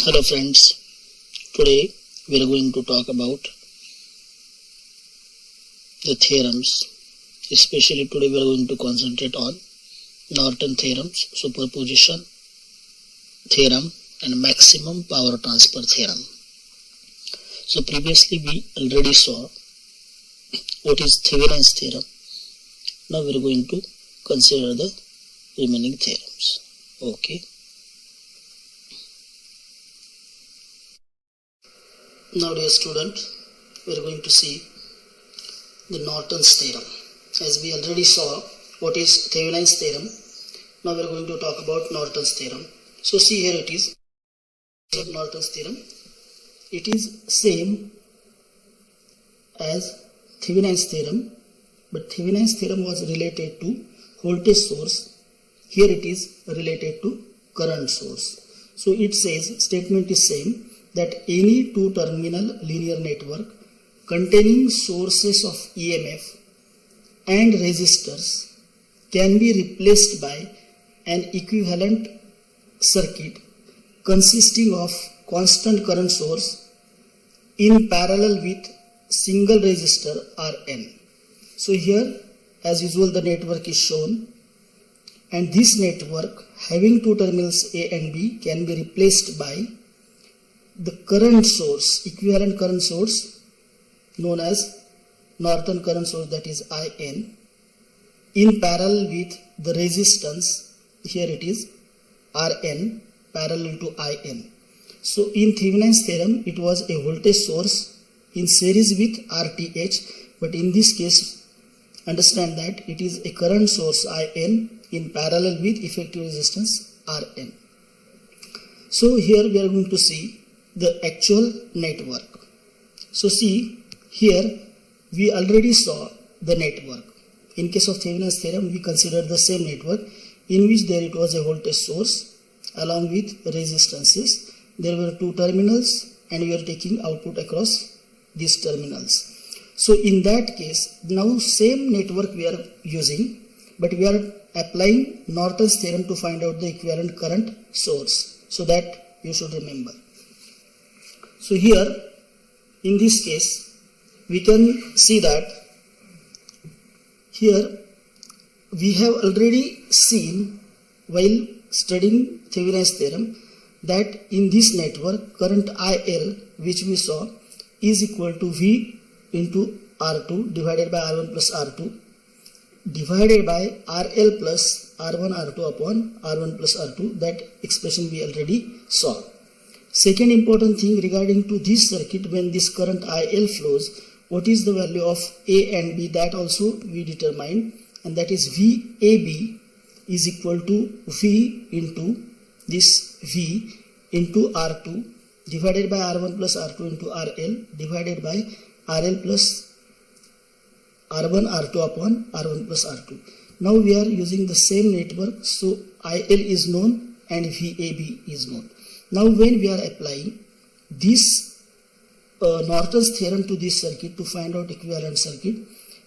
Hello friends, today we are going to talk about the theorems. Especially today we are going to concentrate on Norton theorems, superposition theorem and maximum power transfer theorem. So previously we already saw what is Thevenin's theorem. Now we are going to consider the remaining theorems. Okay. Now dear student, we are going to see the Norton's theorem. As we already saw what is Thevenin's theorem, now we are going to talk about Norton's theorem. So see, here it is, Norton's theorem. It is same as Thevenin's theorem, but Thevenin's theorem was related to voltage source. Here it is related to current source. So it says, statement is same, that any two-terminal linear network containing sources of EMF and resistors can be replaced by an equivalent circuit consisting of constant current source in parallel with single resistor Rn. So here, as usual, the network is shown, and this network having two terminals A and B can be replaced by the current source, equivalent current source known as Norton current source, that is IN, in parallel with the resistance, here it is Rn parallel to IN. So in Thevenin's theorem it was a voltage source in series with RTh, but in this case understand that it is a current source IN in parallel with effective resistance Rn. So here we are going to see the actual network. So see, here we already saw the network. In case of Thevenin's theorem, we considered the same network in which there it was a voltage source along with resistances. There were two terminals and we are taking output across these terminals. So in that case, now same network we are using, but we are applying Norton's theorem to find out the equivalent current source. So that you should remember. So here, in this case, we can see that here we have already seen while studying Thevenin's theorem that in this network current IL, which we saw, is equal to V into R2 divided by R1 plus R2 divided by RL plus R1 R2 upon R1 plus R2. That expression we already saw. Second important thing regarding to this circuit, when this current IL flows, what is the value of A and B, that also we determined, and that is VAB is equal to V into this V into R2 divided by R1 plus R2 into RL divided by RL plus R1 R2 upon R1 plus R2. Now we are using the same network, so IL is known and VAB is known. Now when we are applying this Norton's theorem to this circuit to find out equivalent circuit,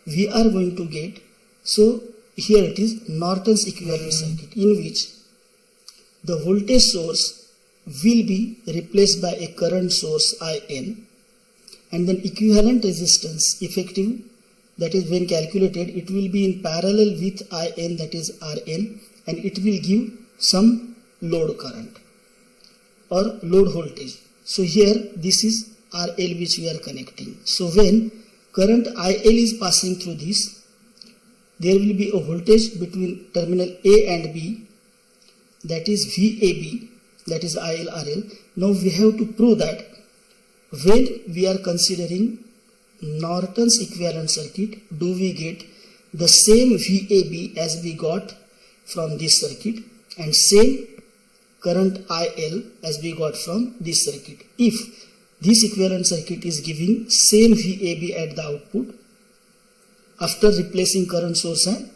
we are going to get, so here it is Norton's equivalent circuit, in which the voltage source will be replaced by a current source IN, and then equivalent resistance effective, that is when calculated, it will be in parallel with IN, that is Rn, and it will give some load current or load voltage. So here this is RL which we are connecting. So when current IL is passing through this, there will be a voltage between terminal A and B, that is VAB, that is ILRL. Now we have to prove that when we are considering Norton's equivalent circuit, do we get the same VAB as we got from this circuit and same current IL as we got from this circuit. If this equivalent circuit is giving same VAB at the output after replacing current source and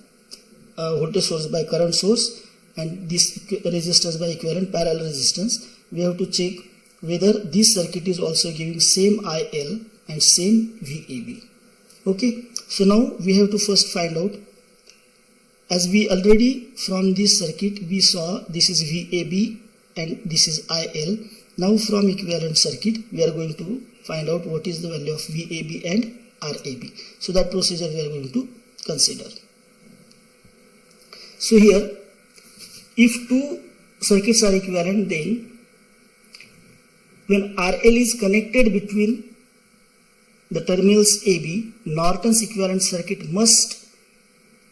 voltage source by current source and this resistance by equivalent parallel resistance, we have to check whether this circuit is also giving same IL and same VAB. Okay, so now we have to first find out As we already from this circuit we saw, this is VAB and this is IL. Now from equivalent circuit we are going to find out what is the value of VAB and RAB. So that procedure we are going to consider. So here, if two circuits are equivalent, then when RL is connected between the terminals AB, Norton's equivalent circuit must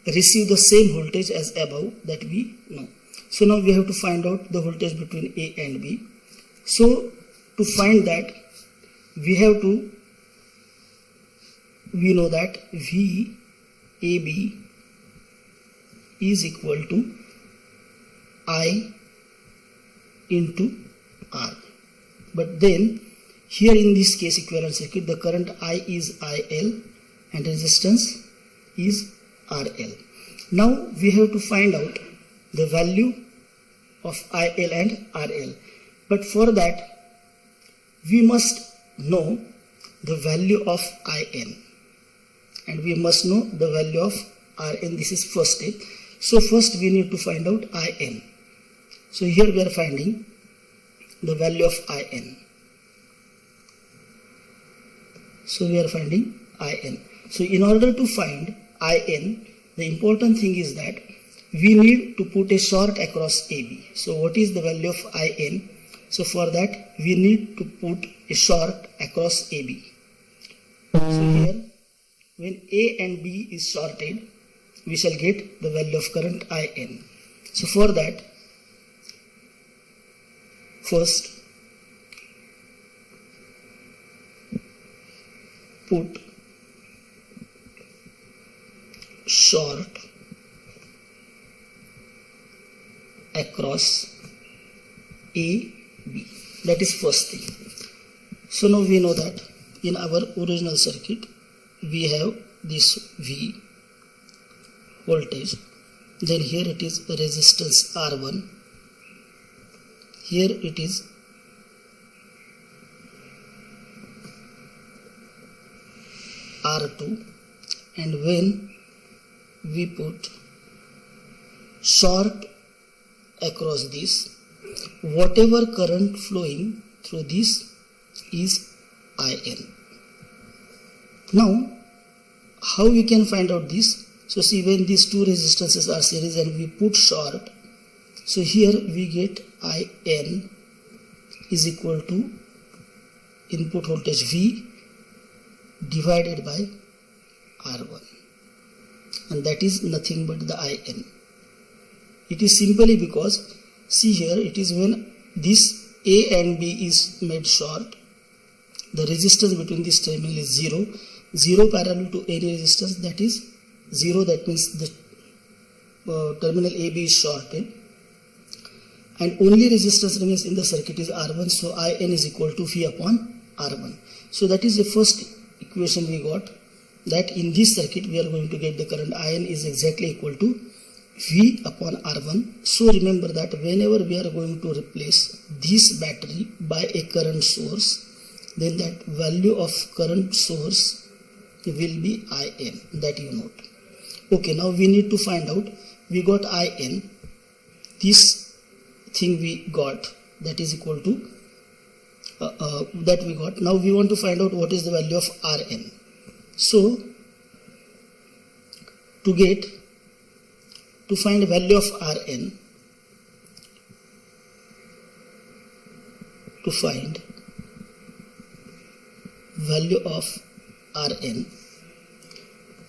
receive the same voltage as above, that we know. So now we have to find out the voltage between A and B. So to find that, we know that VAB is equal to I into R. But then here in this case equivalent circuit, the current I is IL and resistance is RL. Now we have to find out the value of IL and RL. But for that we must know the value of IN and we must know the value of RN. This is first step. So first we need to find out IN. So here we are finding the value of IN. So we are finding IN. So in order to find IN, the important thing is that we need to put a short across AB. So what is the value of IN? So for that we need to put a short across AB. So here when A and B is shorted, we shall get the value of current IN. So for that, first put short across AB. That is first thing. So now we know that in our original circuit we have this V voltage, then here it is resistance R1, here it is R2, and when we put short across this, whatever current flowing through this is IN. Now how we can find out this? So see, when these two resistances are series and we put short, so here we get IN is equal to input voltage V divided by R1, and that is nothing but the IN. It is simply because, see here, it is when this A and B is made short, the resistance between this terminal is 0, 0 parallel to any resistance, that is 0, that means the terminal AB is shorted, and only resistance remains in the circuit is R1, so IN is equal to V upon R1. So that is the first equation we got, that in this circuit we are going to get the current IN is exactly equal to V upon R1. So remember that whenever we are going to replace this battery by a current source, then that value of current source will be IN, that you note. Okay, now we need to find out, we got IN, this thing we got, that is equal to that we got. Now we want to find out what is the value of RN. So to find value of RN, to find value of Rn,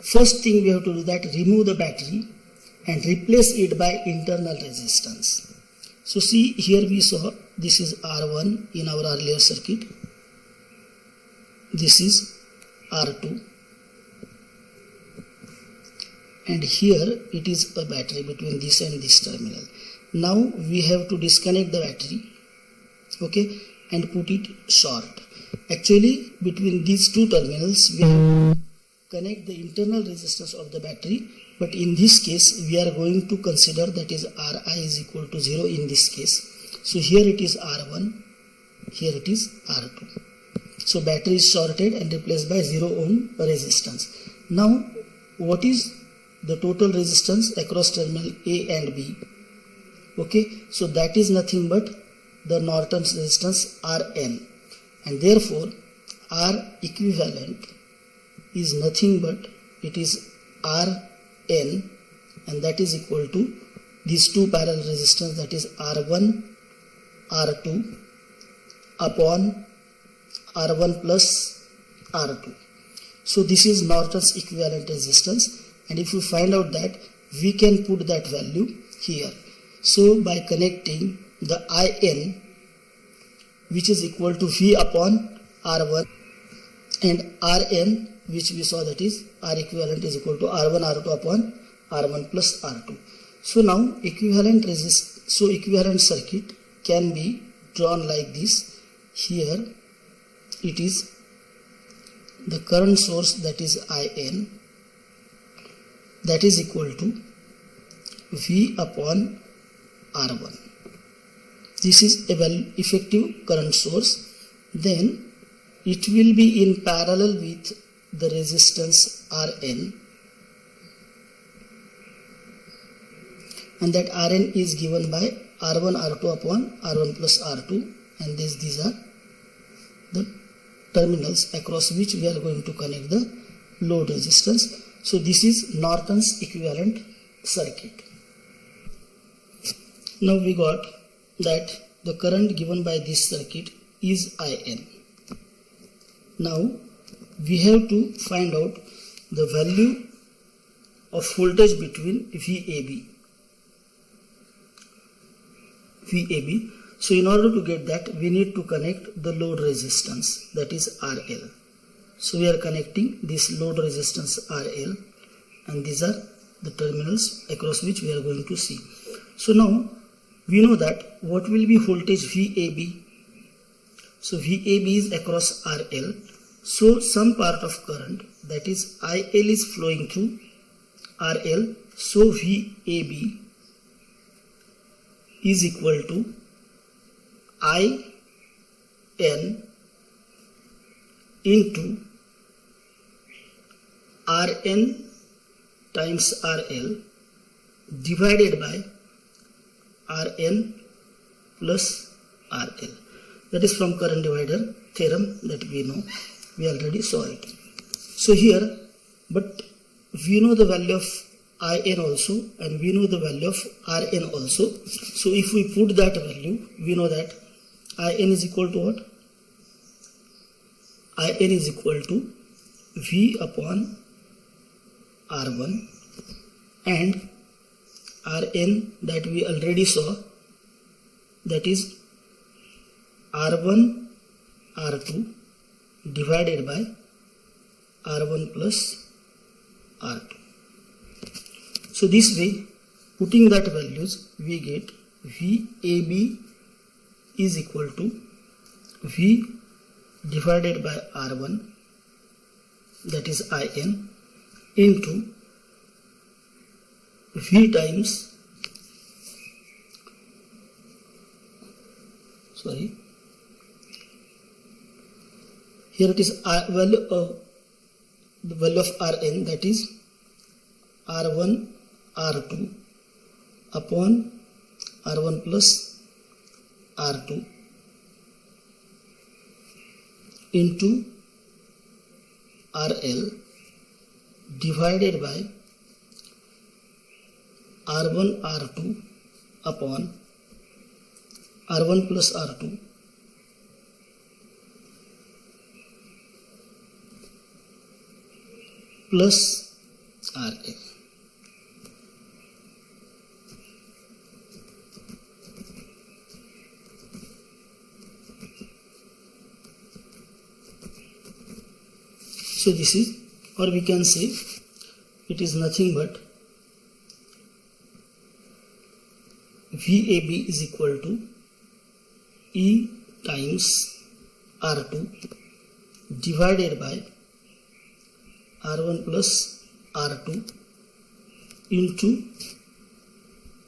first thing we have to do that, remove the battery and replace it by internal resistance. So see, here we saw this is R1 in our earlier circuit, this is R2, and here it is a battery between this and this terminal. Now we have to disconnect the battery, okay, and put it short. Actually between these two terminals we have to connect the internal resistance of the battery, but in this case we are going to consider that is Ri is equal to 0 in this case. So here it is R1, here it is R2. So battery is shorted and replaced by 0 ohm resistance. Now what is the total resistance across terminal A and B? Okay, so that is nothing but the Norton's resistance Rn, and therefore R equivalent is nothing but it is Rn, and that is equal to these two parallel resistance, that is R1 R2 upon R1 plus R2. So this is Norton's equivalent resistance, and if you find out that, we can put that value here. So by connecting the In, which is equal to V upon R1, and Rn, which we saw that is R equivalent is equal to R1 R2 upon R1 plus R2. So now equivalent circuit can be drawn like this. Here it is the current source, that is In, that is equal to V upon R1. This is a effective current source. Then it will be in parallel with the resistance Rn, and that Rn is given by R1 R2 upon R1 plus R2, and these are the terminals across which we are going to connect the load resistance. So this is Norton's equivalent circuit. Now we got that the current given by this circuit is In. Now we have to find out the value of voltage between VAB. So in order to get that, we need to connect the load resistance, that is RL. So we are connecting this load resistance RL, and these are the terminals across which we are going to see. So now we know that what will be voltage VAB. So VAB is across RL. So some part of current, that is IL, is flowing through RL. So VAB is equal to IN into Rn times RL divided by Rn plus RL. That is from current divider theorem that we know. We already saw it. So here, but we know the value of In also, and we know the value of Rn also. So if we put that value, we know that In is equal to what? In is equal to V upon R1, and Rn that we already saw, that is R1 R2 divided by R1 plus R2. So this way, putting that values, we get VAB is equal to V divided by R1, that is In, into V times, here it is the value of Rn, that is R1 R2 upon R1 plus R2 into RL divided by R1 R2 upon R1 plus R2 plus RL. So this is, or we can say it is nothing but VAB is equal to E times R2 divided by R1 plus R2 into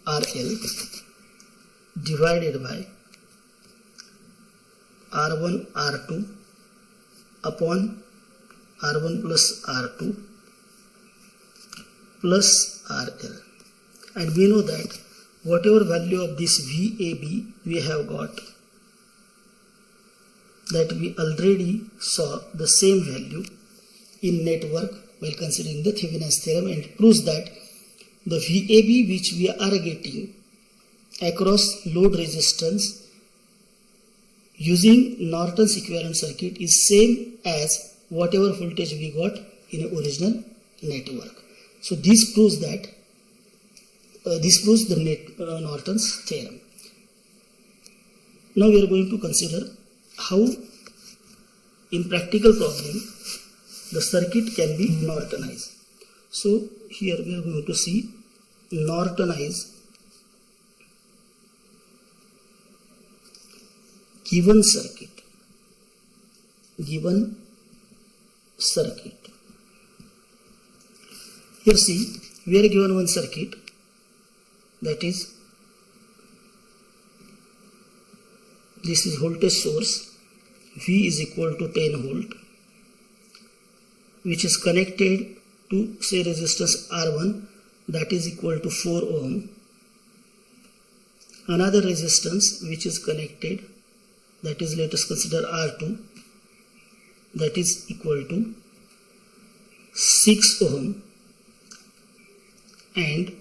RL divided by R1 R2 upon R1 plus R2 plus RL. And we know that whatever value of this VAB we have got, that we already saw the same value in network while considering the Thevenin's theorem, and it proves that the VAB which we are getting across load resistance using Norton's equivalent circuit is same as whatever voltage we got in the original network. So this proves that the Norton's theorem. Now we are going to consider how in practical problem the circuit can be Nortonized. So here we are going to see Nortonize given circuit. Here see, we are given one circuit, that is, this is voltage source V is equal to 10 volt, which is connected to say resistance R1, that is equal to 4 ohm. Another resistance which is connected, that is, let us consider R2, that is equal to 6 ohm, and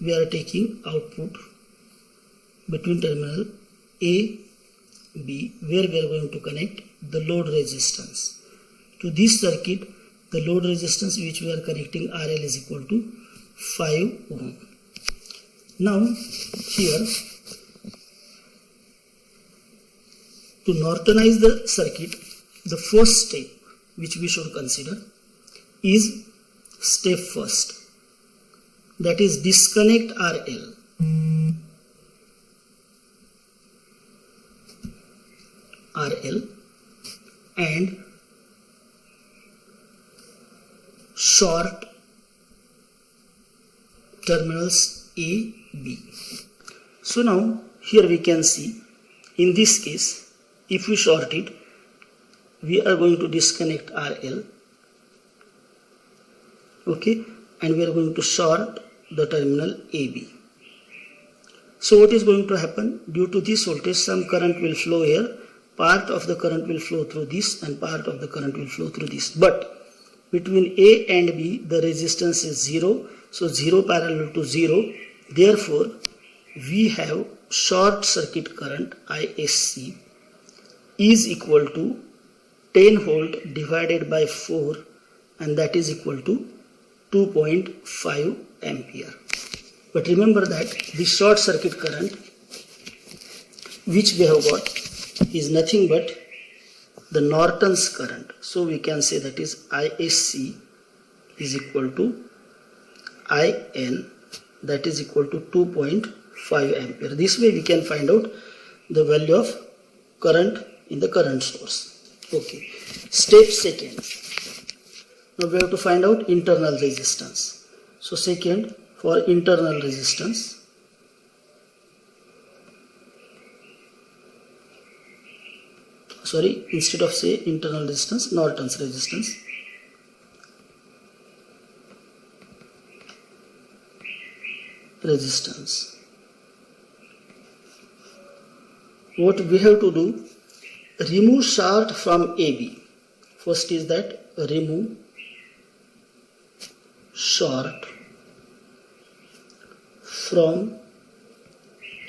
we are taking output between terminal A, B, where we are going to connect the load resistance. To this circuit, the load resistance which we are connecting RL is equal to 5 ohm. Now here, to Nortonize the circuit, the first step which we should consider is step first, that is disconnect RL. And short terminals A, B. So now here we can see, in this case, if we short it, we are going to disconnect RL, okay, and we are going to short the terminal AB. So what is going to happen? Due to this voltage, some current will flow here, part of the current will flow through this and part of the current will flow through this. But between A and B, the resistance is 0, so 0 parallel to 0. Therefore, we have short circuit current ISC is equal to 10 volt divided by 4, and that is equal to 2.5 ampere. But remember that the short circuit current which we have got is nothing but the Norton's current. So we can say that is ISC is equal to IN, that is equal to 2.5 ampere. This way we can find out the value of current in the current source. Okay. Step second. Now we have to find out internal resistance. So second, for internal resistance, instead of say internal resistance, Norton's resistance. What we have to do, remove short from AB. First is that remove short from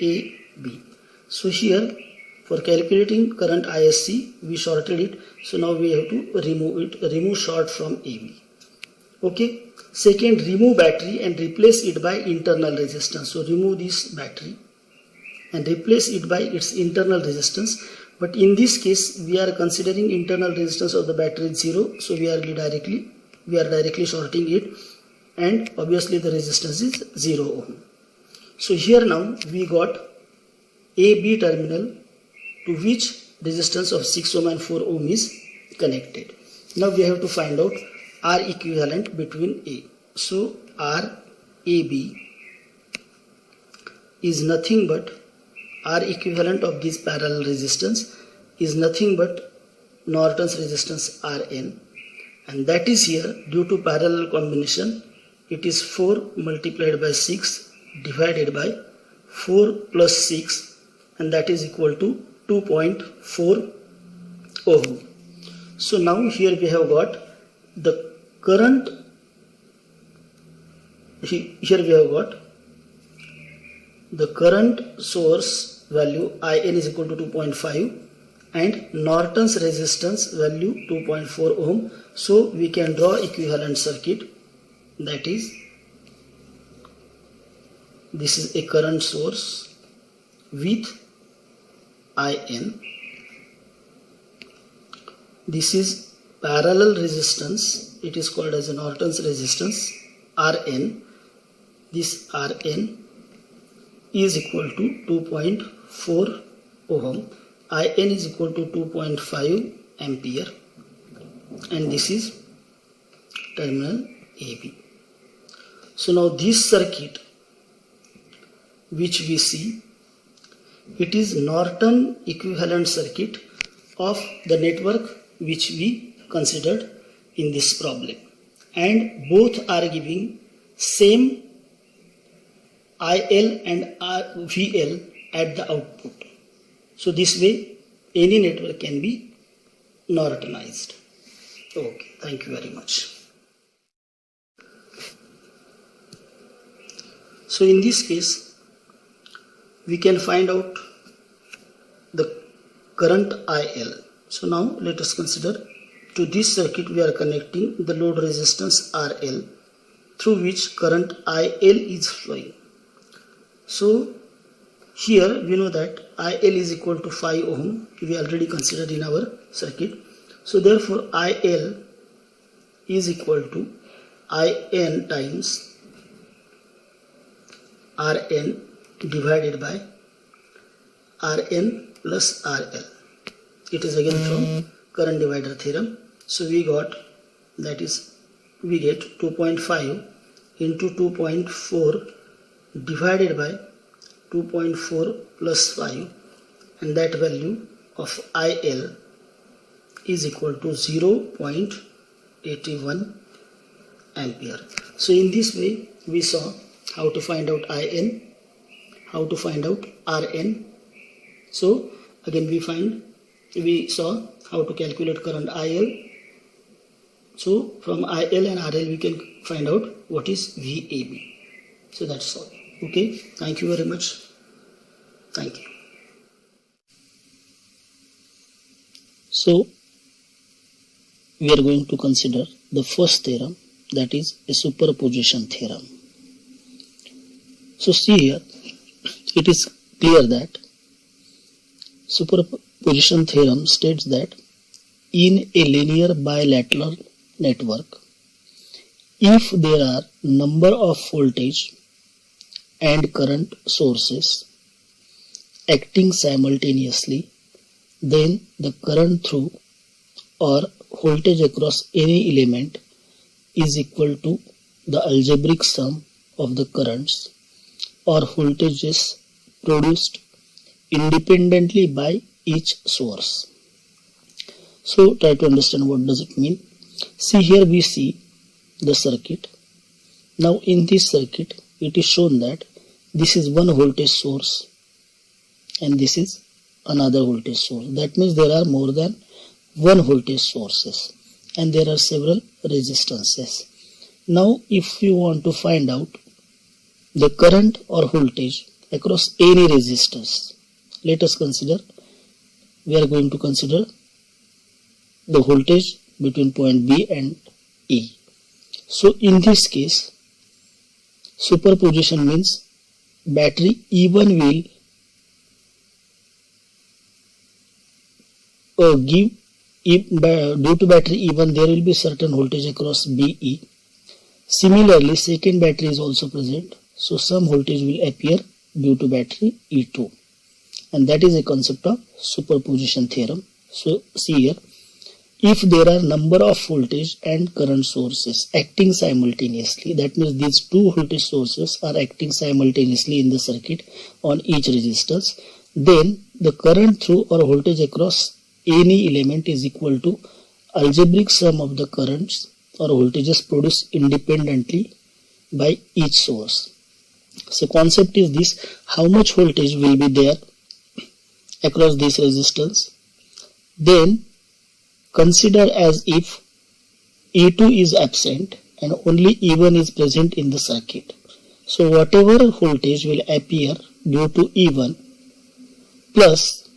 AB. So here, for calculating current ISC, we shorted it. So now we have to remove it, remove short from AB. Okay. Second, remove battery and replace it by internal resistance. So remove this battery and replace it by its internal resistance. But in this case, we are considering internal resistance of the battery is 0. So we are directly shorting it, and obviously the resistance is 0 ohm. So here now we got AB terminal to which resistance of 6 ohm and 4 ohm is connected. Now we have to find out R equivalent between A. So RAB is nothing but R equivalent of this parallel resistance is nothing but Norton's resistance Rn, and that is here due to parallel combination, it is 4 multiplied by 6 divided by 4 plus 6, and that is equal to 2.4 ohm. So now here we have got the current, here we have got the current source value IN is equal to 2.5 and Norton's resistance value 2.4 ohm. So we can draw equivalent circuit, that is, this is a current source with IN. This is parallel resistance, it is called as a Norton's resistance, RN. This RN is equal to 2.4 ohm. IN is equal to 2.5 ampere, and this is terminal AB. So now this circuit which we see, it is Norton equivalent circuit of the network which we considered in this problem, and both are giving same IL and VL at the output. So this way any network can be Nortonized. Okay, thank you very much. So in this case we can find out the current IL. So now let us consider, to this circuit we are connecting the load resistance RL through which current IL is flowing. So here we know that IL is equal to 5 ohm, we already considered in our circuit. So therefore IL is equal to IN times RN divided by RN plus RL. It is again from current divider theorem. So we got, that is, we get 2.5 into 2.4 divided by 2.4 plus 5, and that value of IL is equal to 0.81 ampere. So in this way we saw how to find out IN, how to find out RN. So again we saw how to calculate current IL. So from IL and RL we can find out what is VAB. So that's all. Okay, thank you very much. Thank you. So we are going to consider the first theorem, that is a superposition theorem. So see here, it is clear that superposition theorem states that in a linear bilateral network, if there are number of voltage and current sources acting simultaneously, then the current through or voltage across any element is equal to the algebraic sum of the currents or voltages produced independently by each source. So try to understand what does it mean. See, here we see the circuit. Now in this circuit it is shown that this is one voltage source and this is another voltage source. That means there are more than one voltage sources and there are several resistances. Now if you want to find out the current or voltage across any resistance, let us consider, we are going to consider the voltage between point B and E. So in this case, superposition means battery E1 will give, due to battery E1 there will be certain voltage across BE. Similarly, second battery is also present, so some voltage will appear due to battery E2, and that is a concept of superposition theorem. So see here, if there are number of voltage and current sources acting simultaneously, that means these two voltage sources are acting simultaneously in the circuit on each resistance, then the current through or voltage across any element is equal to algebraic sum of the currents or voltages produced independently by each source. So concept is this: how much voltage will be there across this resistance, then consider as if E2 is absent and only E1 is present in the circuit. So whatever voltage will appear due to E1 plus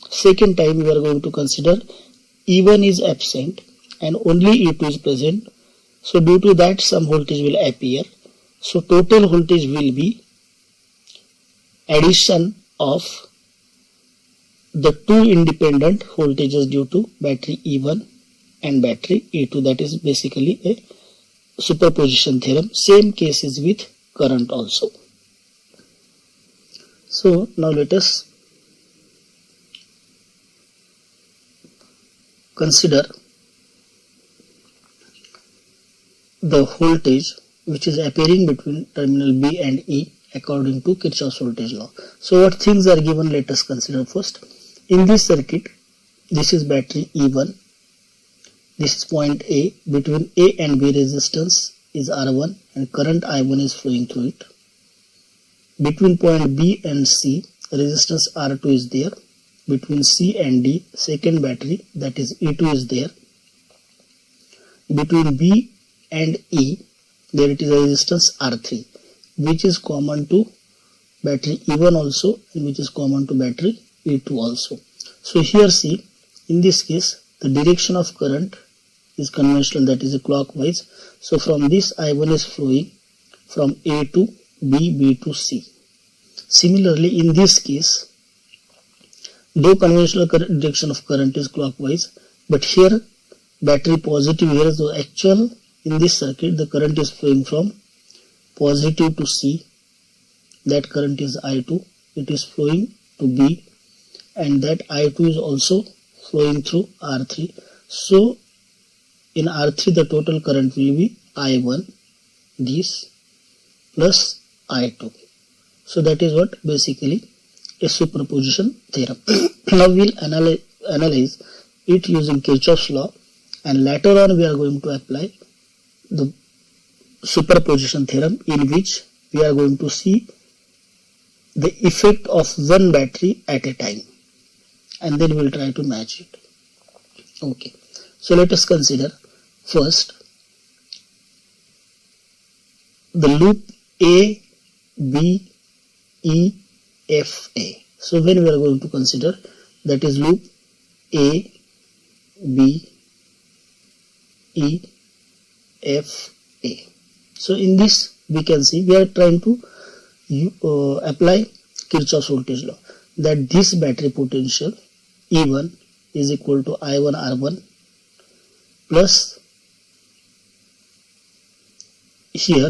second time we are going to consider E1 is absent and only E2 is present. So due to that some voltage will appear. So total voltage will be addition of the two independent voltages due to battery E1 and battery E2. That is basically a superposition theorem. Same case is with current also. So now let us consider the voltage which is appearing between terminal B and E according to Kirchhoff's voltage law. So what things are given, let us consider first. In this circuit, this is battery E1, this is point A, between A and B resistance is R1 and current I1 is flowing through it. Between point B and C, resistance R2 is there. Between C and D, second battery, that is E2 is there. Between B and E, there it is a resistance R3, which is common to battery E1 also and which is common to battery E2 also. So here see, in this case, the direction of current is conventional, that is clockwise. So from this I1 is flowing from A to B, B to C. Similarly, in this case, though conventional direction of current is clockwise, but here battery positive here, so actual in this circuit the current is flowing from positive to C, that current is I2, it is flowing to B and that I2 is also flowing through R3. So in R3 the total current will be I1, this plus I2. So that is what basically a superposition theorem. Now we'll analyze it using Kirchhoff's law, and later on we are going to apply the superposition theorem, in which we are going to see the effect of one battery at a time, and then we will try to match it. Okay, so let us consider first the loop A, B, E, F, A. So when we are going to consider, that is loop A, B, E, F, A. So in this we can see we are trying to apply Kirchhoff's voltage law, that this battery potential E1 is equal to I1 R1 plus here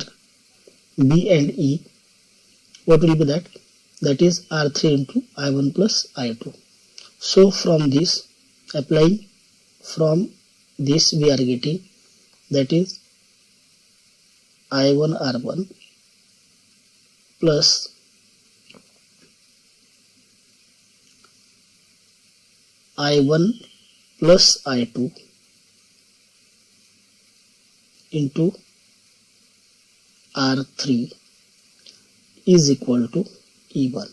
B and E, what will be that? That is R3 into I1 plus I2. So from this, applying from this we are getting, that is I1 R1 plus I1 plus I2 into R3 is equal to E1.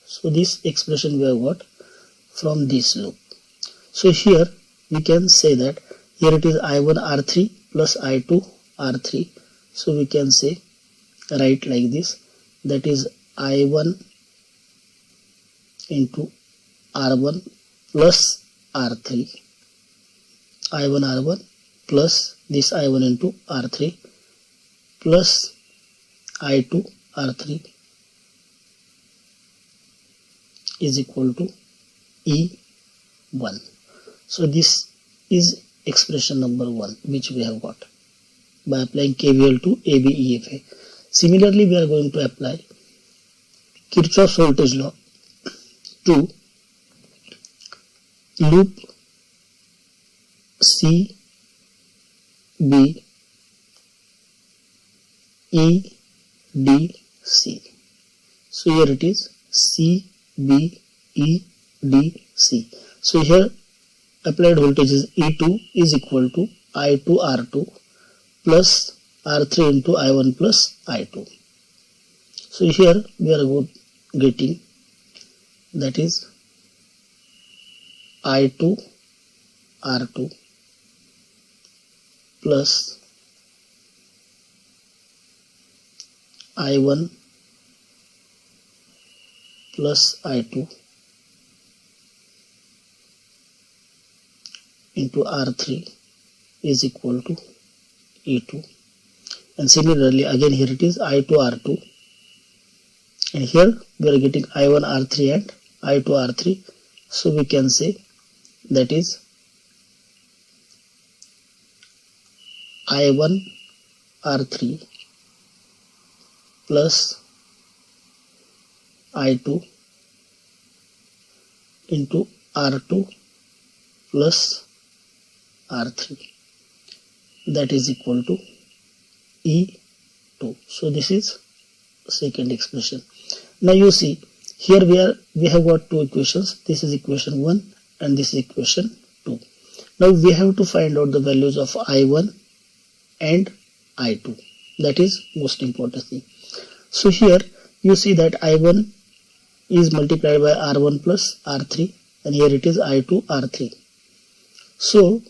So this expression we have got from this loop. So here we can say that here it is I1 R3 plus I2 R3. So we can say, write like this, that is I1 into R1 plus R3, I1 R1 plus this I1 into R3 plus I2 R3 is equal to E1. So this is expression number 1 which we have got by applying KVL to ABEFA. Similarly, we are going to apply Kirchhoff's voltage law to loop C, B, E, D, C. So here it is C, B, E, D, C. So here applied voltage is E2 is equal to I2 R2 plus R3 into I1 plus I2. So here we are getting, that is I2 R2 plus I1 plus I2 into R3 is equal to E2. And similarly again here it is I2 R2, and here we are getting I1 R3 and I2 R3, so we can say that is I1 R3 plus I2 into R2 plus R3, that is equal to E2. So this is second expression. Now you see here we have got two equations. This is equation 1 and this is equation 2. Now we have to find out the values of I1 and I2. That is most important thing. So here you see that I1 is multiplied by R1 plus R3, and here it is I2 R3. So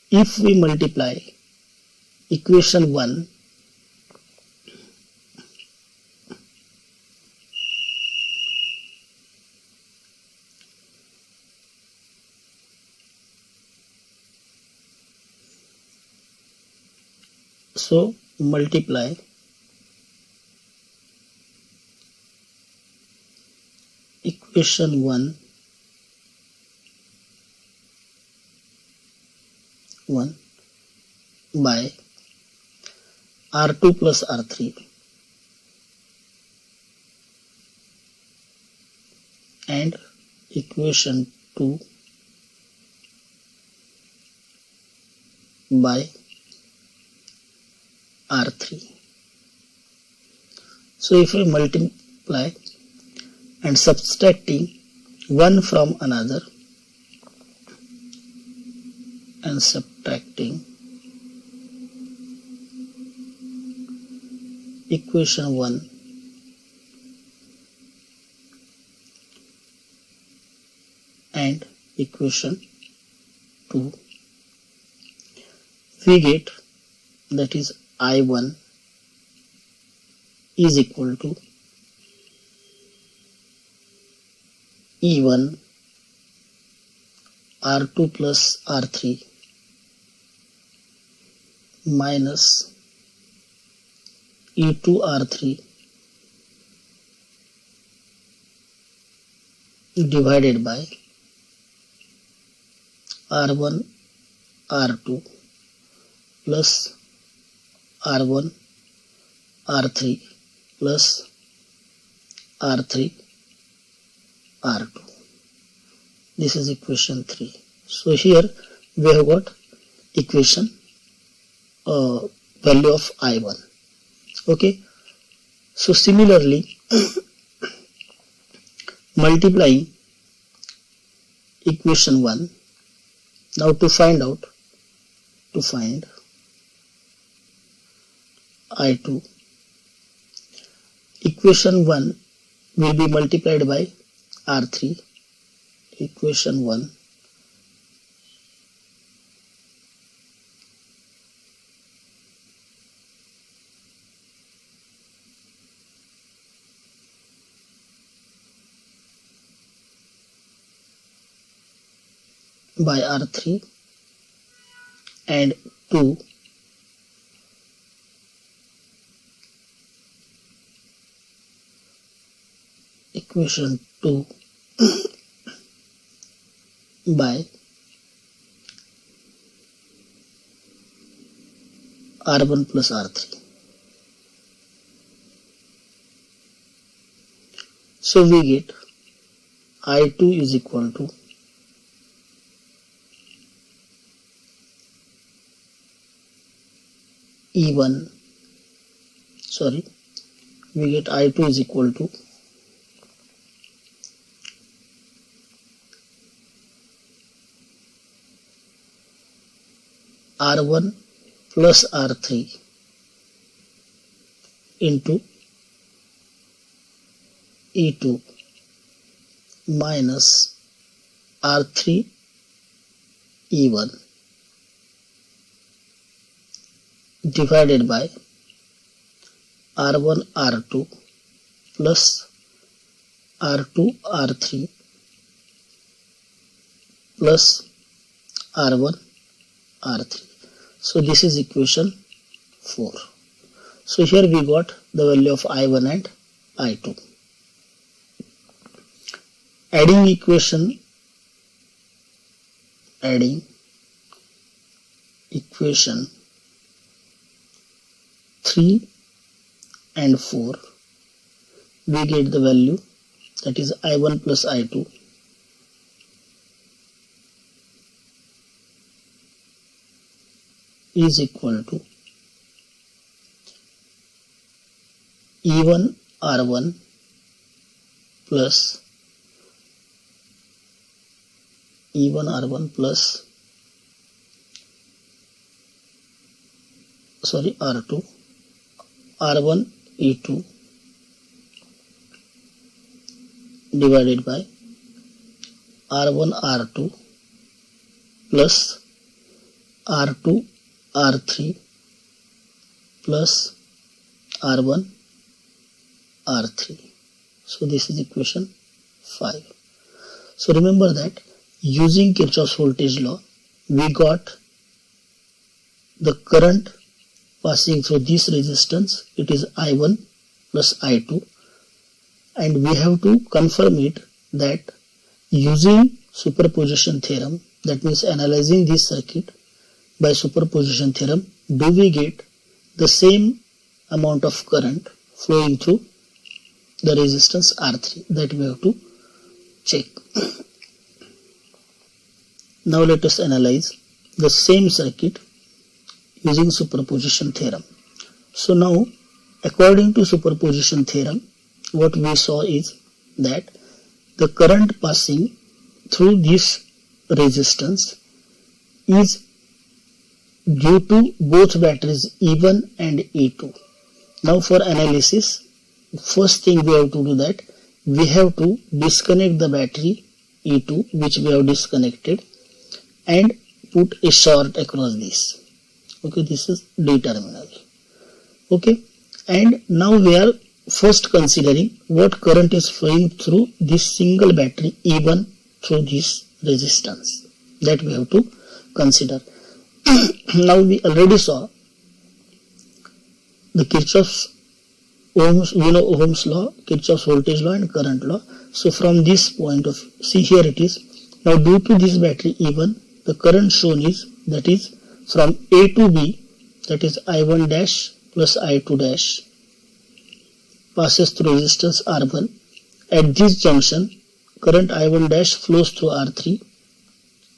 if we multiply equation 1 so multiply equation 1 by R2 plus R3 and equation 2 by R3. So if we multiply and subtracting one from another and subtracting equation 1 and equation 2, we get that is I1 is equal to E1 R2 plus R3 minus E2 R3 divided by R1 R2 plus R1 R3 plus R3 R2. This is equation 3. So here we have got equation value of I1. Okay. So similarly multiplying equation 1. Now to find I2, equation 1 will be multiplied by R3, equation 1 by R3 and 2 equation 2 by R1 plus R3. So we get I2 is equal to E1, we get I2 is equal to R1 plus R3 into E2 minus R3 E1 divided by R1 R2 plus R2 R3 plus R1 R3. So this is equation 4. So here we got the value of I1 and I2. Adding equation 3 and 4, we get the value, that is I1 plus I2 is equal to E1 R1 plus E1 R1 plus R2 R1 E2 divided by R1 R2 plus R2 R3 plus R1 R3. So this is equation 5. So remember that using Kirchhoff's voltage law, we got the current passing through this resistance, it is I1 plus I2, and we have to confirm it that using superposition theorem, that means analyzing this circuit by superposition theorem, do we get the same amount of current flowing through the resistance R3, that we have to check. Now let us analyze the same circuit using superposition theorem. So now, according to superposition theorem, what we saw is that the current passing through this resistance is due to both batteries E1 and E2. Now for analysis, first thing we have to do that we have to disconnect the battery E2, which we have disconnected, and put a short across this. Okay, this is D terminal. Okay, and now we are first considering what current is flowing through this single battery E1 through this resistance, that we have to consider. Now we already saw the Kirchhoff's Ohm's law, Kirchhoff's voltage law and current law. So from this point of, see here it is, now due to this battery E1, the current shown is, that is from A to B, that is I1 dash plus I2 dash, passes through resistance R1. At this junction, current I1 dash flows through R3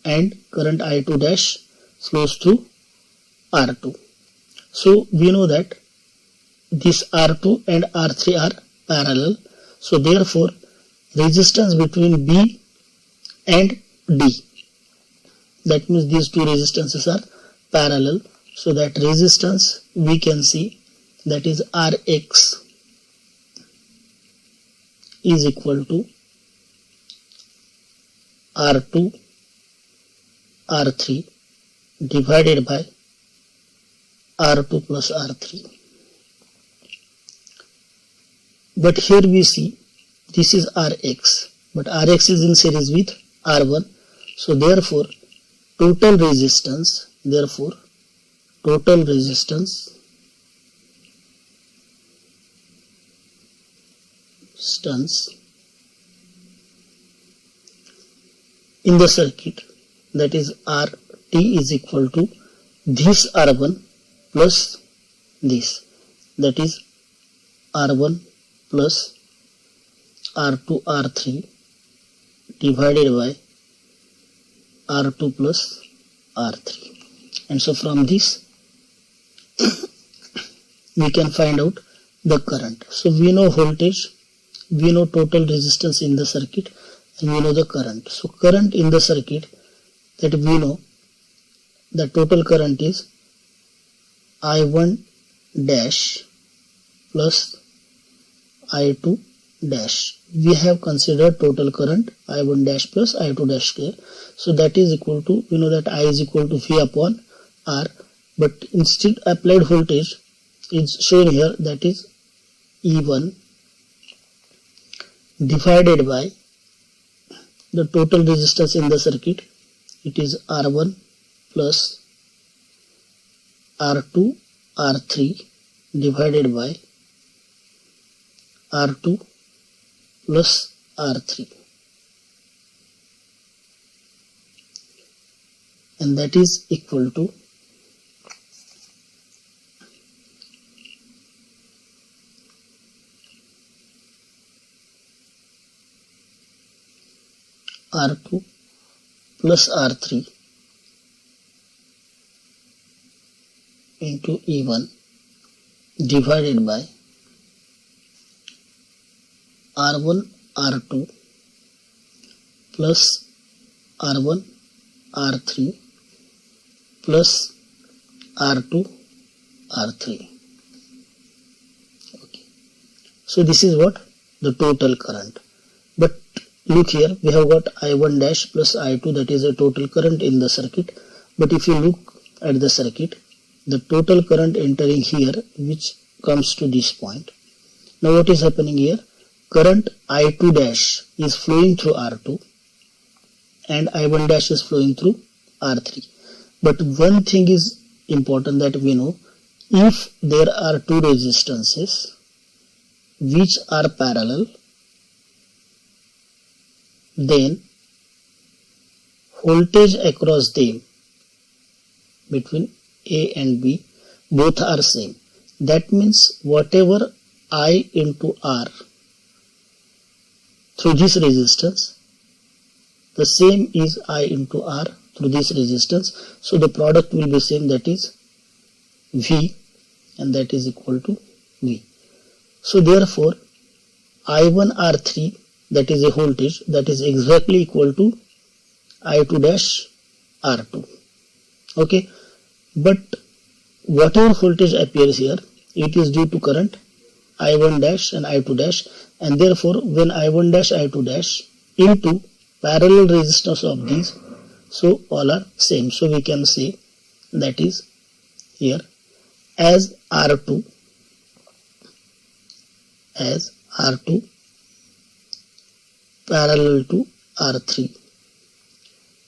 and current I2 dash flows through R2. So we know that this R2 and R3 are parallel. So therefore, resistance between B and D, that means these two resistances are parallel. So that resistance we can see, that is Rx is equal to R2 R3 divided by R2 plus R3. But here we see this is Rx, but Rx is in series with R1. So therefore total resistance in the circuit, that is RT is equal to this R1 plus this, that is R1 plus R2 R3 divided by R2 plus R3. And so from this we can find out the current. So we know voltage, we know total resistance in the circuit, and we know the current. So current in the circuit, that we know the total current is I1 dash plus I2 dash. We have considered total current I1 dash plus I2 dash square. So that is equal to, we know that I is equal to V upon R, but instead applied voltage is shown here, that is E1 divided by the total resistance in the circuit. It is R1 plus R2 R3 divided by R2 plus R3, and that is equal to R2 plus R3 into E1 divided by R1 R2 plus R1 R3 plus R2 R3. Okay. So this is what the total current. But look here, we have got I1 dash plus I2, that is a total current in the circuit. But if you look at the circuit, the total current entering here, which comes to this point. Now what is happening here? Current I2 dash is flowing through R2 and I1 dash is flowing through R3. But one thing is important that we know, if there are two resistances which are parallel, then voltage across them between A and B both are same. That means whatever I into R through this resistance, the same is I into R through this resistance. So the product will be same, that is V, and that is equal to V. So therefore I1 R3, that is a voltage, that is exactly equal to I2 dash R2. Okay, but whatever voltage appears here, it is due to current I1 dash and I2 dash, and therefore when I1 dash I2 dash into parallel resistance of these, so all are same. So we can say that is here as R2 parallel to R3,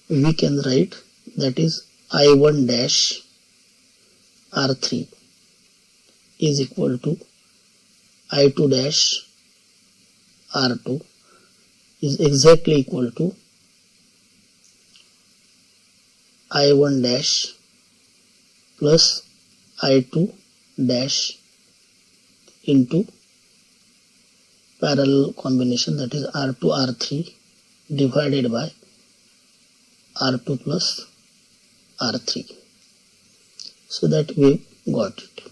we can write that is I1 dash R3 is equal to I2 dash R2 is exactly equal to I1 dash plus I2 dash into parallel combination, that is R2 R3 divided by R2 plus R3. So that we got it.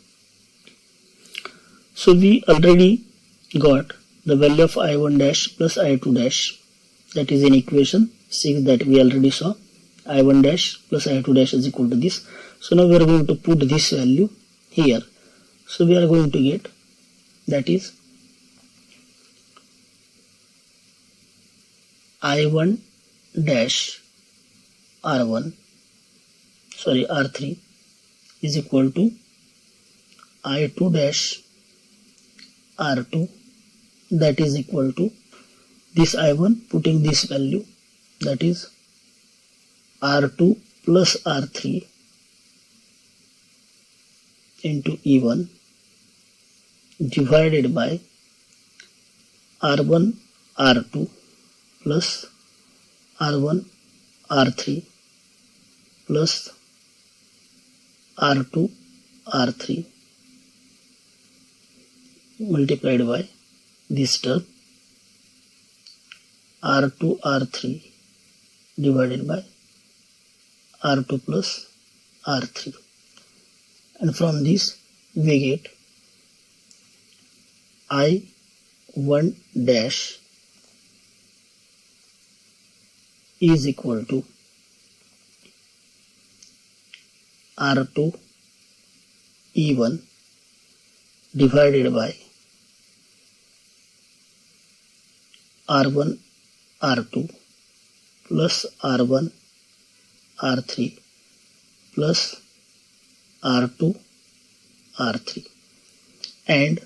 So we already got the value of I1 dash plus I2 dash, that is in equation 6 that we already saw. I1 dash plus I2 dash is equal to this. So now we are going to put this value here. So we are going to get, that is I1 dash R3 is equal to I2 dash R2, that is equal to this I1 putting this value, that is R2 plus R3 into E1 divided by R1 R2 plus R1 R3 plus R2 R3 multiplied by this term R2 R3 divided by R2 plus R3, and from this we get I1 dash is equal to R2 E1 divided by R1 R2 plus R1 R3 plus R2 R3 and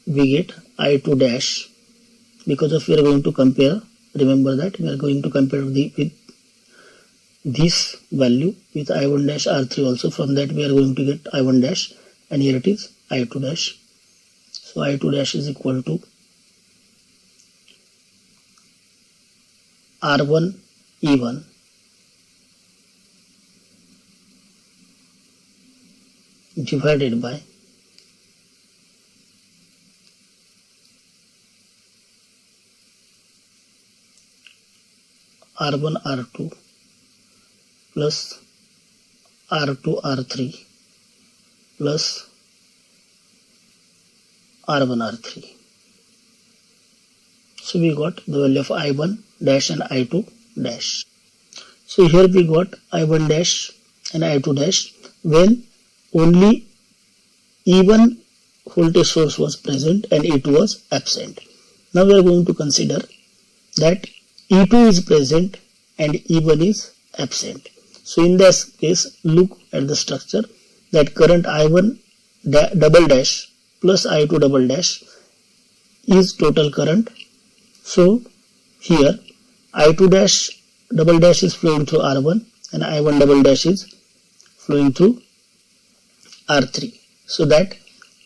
we get I2 dash because of we are going to compare. Remember that we are going to compare with this value with I1 dash R3 also. From that we are going to get I1 dash, and here it is I2 dash. So I2 dash is equal to R1 E1 divided by R1 R2 plus R2 R3 plus R1 R3. So we got the value of I1 dash and I2 dash. So here we got I1 dash and I2 dash when only E1 voltage source was present and E2 was absent. Now we are going to consider that E2 is present and E1 is absent. So in this case, look at the structure that current I1 double dash plus I2 double dash is total current. So here I2 dash double dash is flowing through R1 and I1 double dash is flowing through R3. So that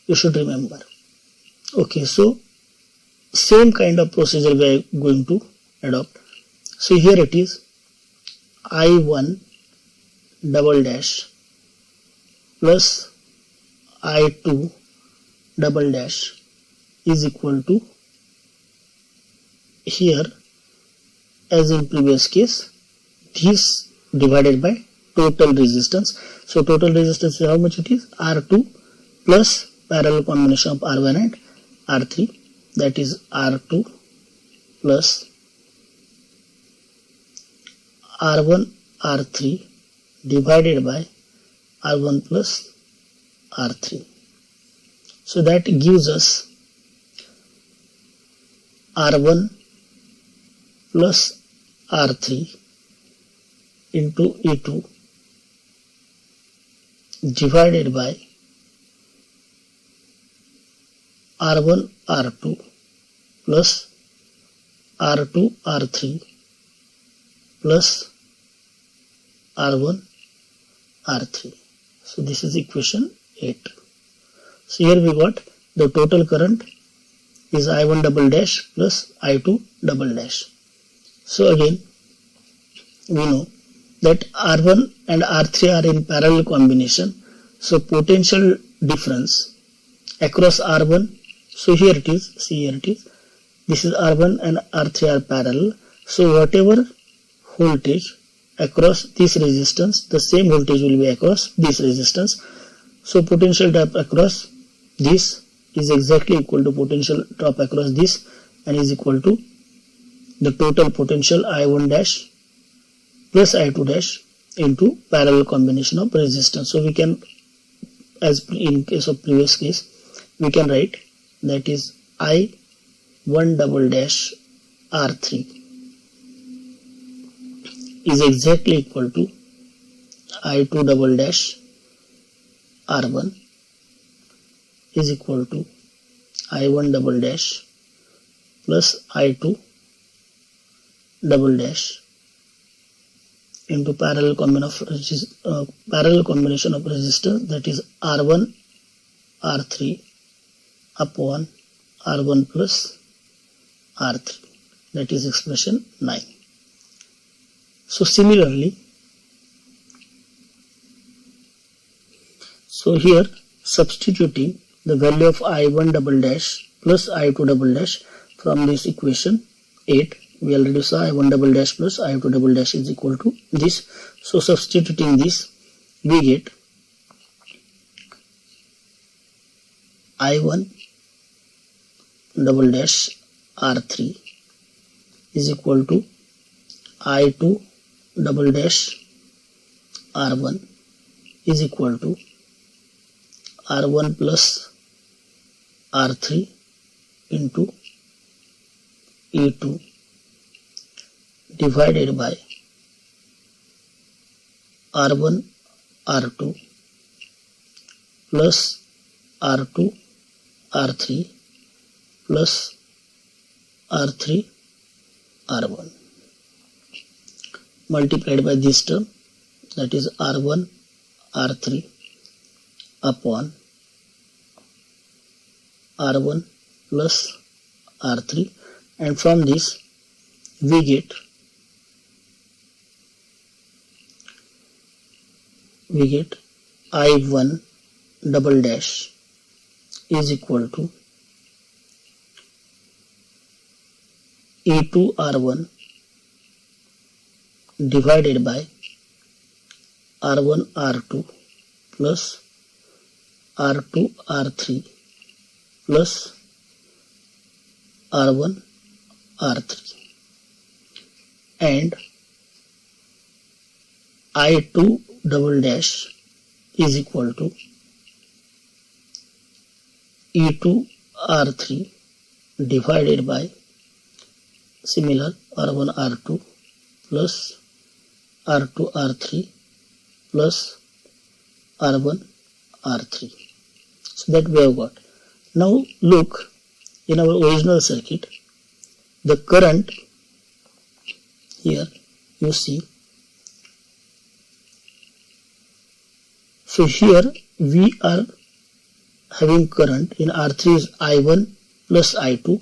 you should remember. Okay, so same kind of procedure we are going to adopt. So here it is I1 double dash plus I2 double dash is equal to, here as in previous case, this divided by total resistance. So total resistance is how much it is? R2 plus parallel combination of R1 and R3, that is R2 plus R1 R3 divided by R1 plus R3. So that gives us R1 plus R3 into E2 divided by R1 R2 plus R2 R3 plus R1 R3. So this is equation 8. So here we got the total current is I1 double dash plus I2 double dash. So again we know that R1 and R3 are in parallel combination. So potential difference across R1. So here it is. See, here it is. This is R1 and R3 are parallel. So whatever voltage across this resistance, the same voltage will be across this resistance. So potential drop across this is exactly equal to potential drop across this and is equal to the total potential I1 dash plus I2 dash into parallel combination of resistance. So we can, as in case of previous case, we can write that is I1 double dash R3 is exactly equal to I2 double dash R1 is equal to I1 double dash plus I2 double dash into parallel combination of resistance, that is R1 R3 upon R1 plus R3, that is expression 9. So similarly, so here substituting the value of I1 double dash plus I2 double dash from this equation 8, we already saw I1 double dash plus I2 double dash is equal to this. So substituting this, we get I1 double dash R3 is equal to I2 double dash R1 is equal to R1 plus R3 into E2 divided by R1 R2 plus R2 R3 plus R3 R1 multiplied by this term, that is R1 R3 upon R1 plus R3, and from this we get I1 double dash is equal to E2 R1 divided by R1 R2 plus R2 R3 plus R1 R3, and I2 double dash is equal to E2 R3 divided by similar R1 R2 plus R2 R3 plus R1 R3. So that we have got. Now look, in our original circuit, the current here you see. So here we are having current in R3 is I1 plus I2.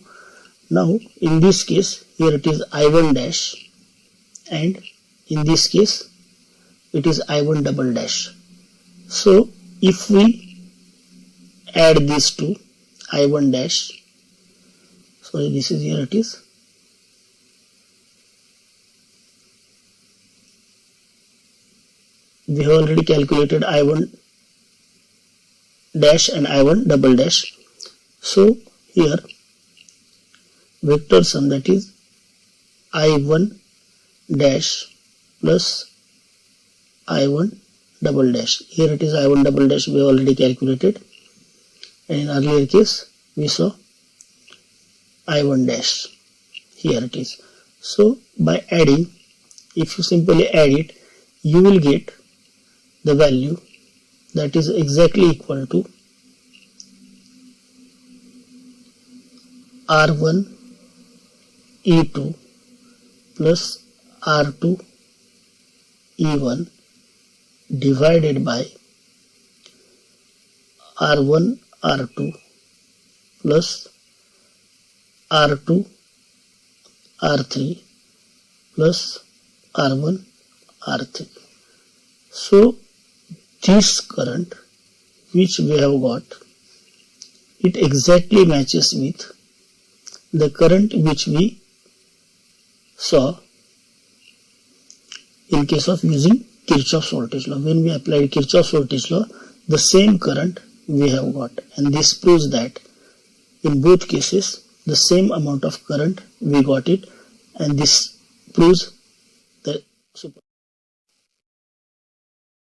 Now in this case here it is I1 dash, and in this case it is I1 double dash. So if we add these two, I1 dash, sorry, this is here it is, we have already calculated I1 dash and I1 double dash. So here vector sum, that is I1 dash plus I1 double dash. Here it is I1 double dash we have already calculated, and in earlier case we saw I1 dash. Here it is. So by adding, if you simply add it, you will get the value that is exactly equal to R1 E2 plus R2 E1 divided by R1 R2 plus R2 R3 plus R1 R3. So this current which we have got, it exactly matches with the current which we saw in case of using Kirchhoff's voltage law. When we applied Kirchhoff's voltage law, the same current we have got, and this proves that in both cases the same amount of current we got it, and this proves the super